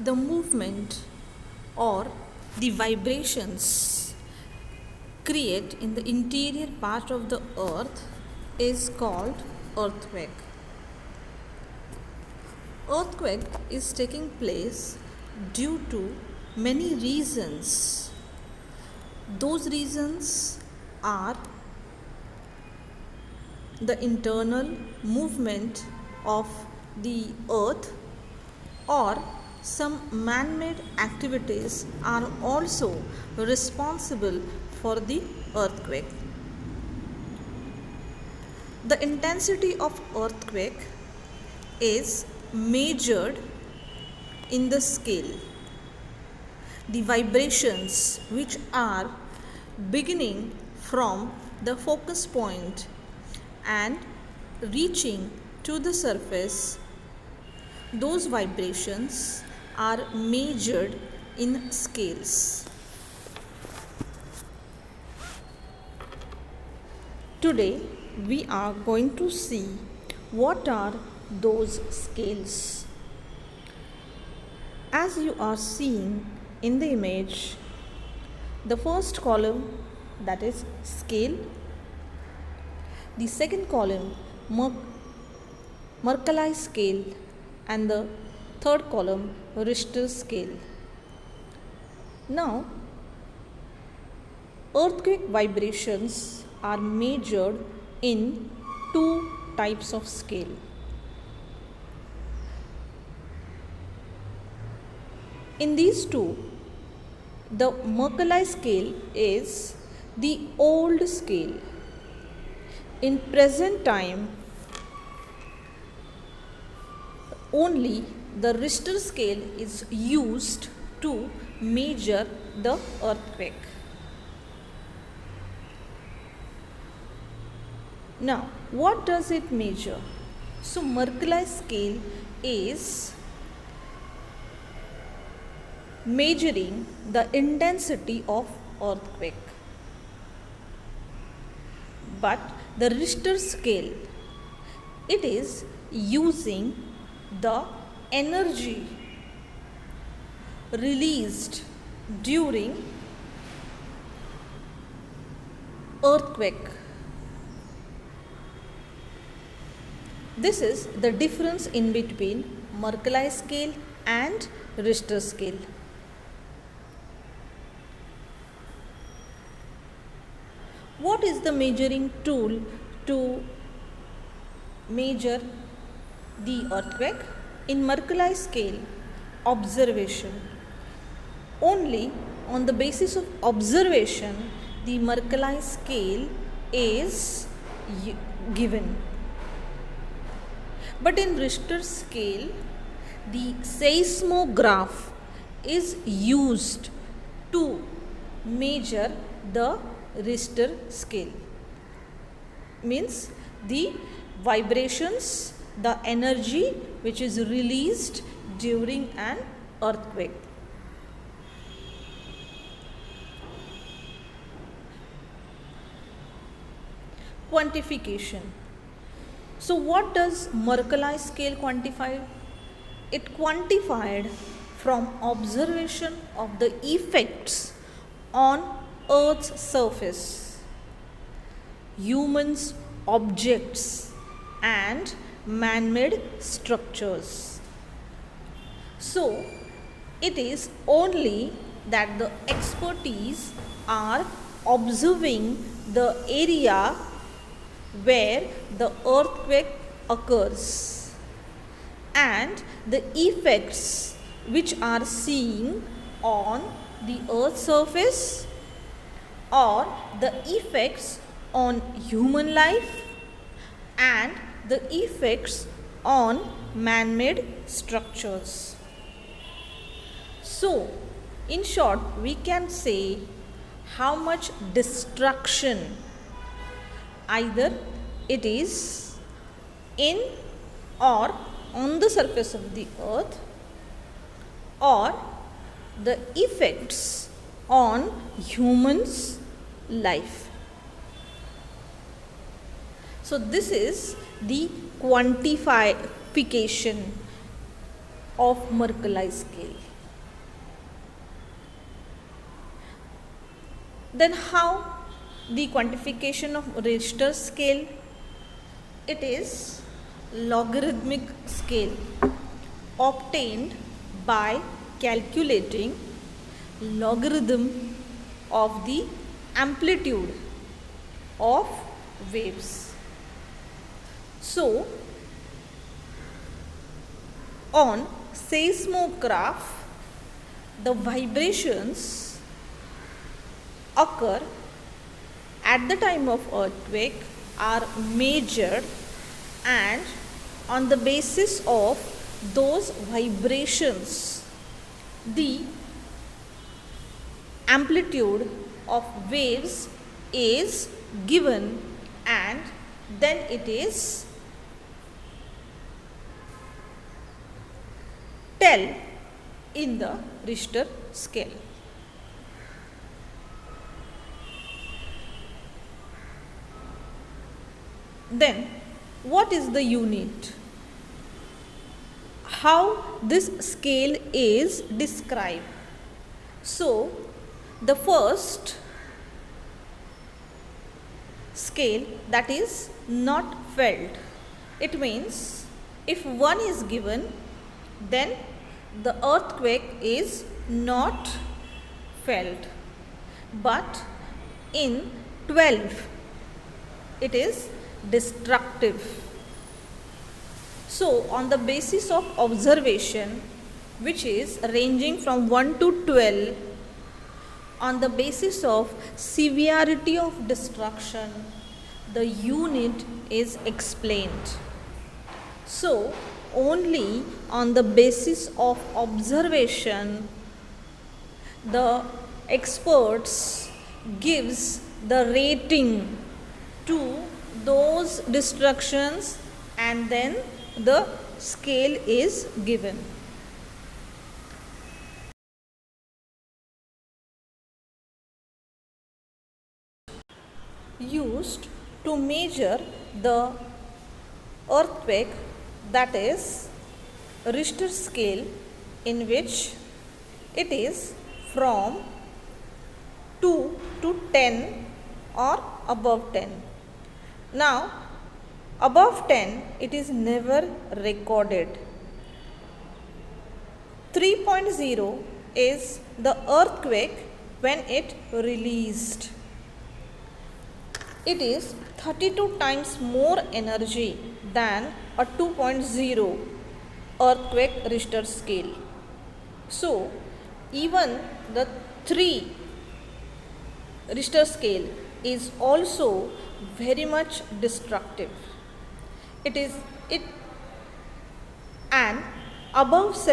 The movement or the vibrations create in the interior part of the earth is called earthquake. Earthquake is taking place due to many reasons. Those reasons are the internal movement of the earth, or some man-made activities are also responsible for the earthquake. The intensity of earthquake is measured in the scale. The vibrations which are beginning from the focus point and reaching to the surface, those vibrations are measured in scales. Today we are going to see what are those scales. As you are seeing in the image, the first column, that is scale, the second column Mercalli scale, and the third column Richter scale. Now, earthquake vibrations are measured in two types of scale. In these two, the Mercalli scale is the old scale. In present time, only the Richter scale is used to measure the earthquake. Now, what does it measure? So, Mercalli scale is measuring the intensity of earthquake, but the Richter scale, it is using the energy released during earthquake. This is the difference in between Mercalli scale and Richter scale. What is the measuring tool to measure the earthquake? In Mercalli scale, observation. Only on the basis of observation, the Mercalli scale is given. But in Richter scale, the seismograph is used to measure the Richter scale. Means the vibrations, the energy which is released during an earthquake. Quantification. So what does Mercalli scale quantify? It quantified from observation of the effects on Earth's surface, humans, objects, and man-made structures. So, it is only that the expertise are observing the area where the earthquake occurs and the effects which are seen on the earth's surface, or the effects on human life and the effects on man-made structures. So, in short, we can say how much destruction either it is in or on the surface of the earth, or the effects on humans' life. So this is the quantification of Mercalli scale. Then how the quantification of Richter scale? It is logarithmic scale obtained by calculating logarithm of the amplitude of waves. So, on seismograph, the vibrations occur at the time of earthquake are measured, and on the basis of those vibrations, the amplitude of waves is given, and then it is tell in the Richter scale. Then what is the unit? How this scale is described? So the first scale, that is not felt. It means if 1 is given, then the earthquake is not felt, but in 12 it is destructive. So on the basis of observation, which is ranging from 1 to 12, on the basis of severity of destruction, the unit is explained. So only on the basis of observation, the experts gives the rating to those destructions, and then the scale is given. Used to measure the earthquake, that is Richter scale, in which it is from 2 to 10 or above 10. Now above 10 it is never recorded. 3.0 is the earthquake when it released. It is 32 times more energy than a 2.0 earthquake Richter scale. So even the 3 Richter scale is also very much destructive. It and above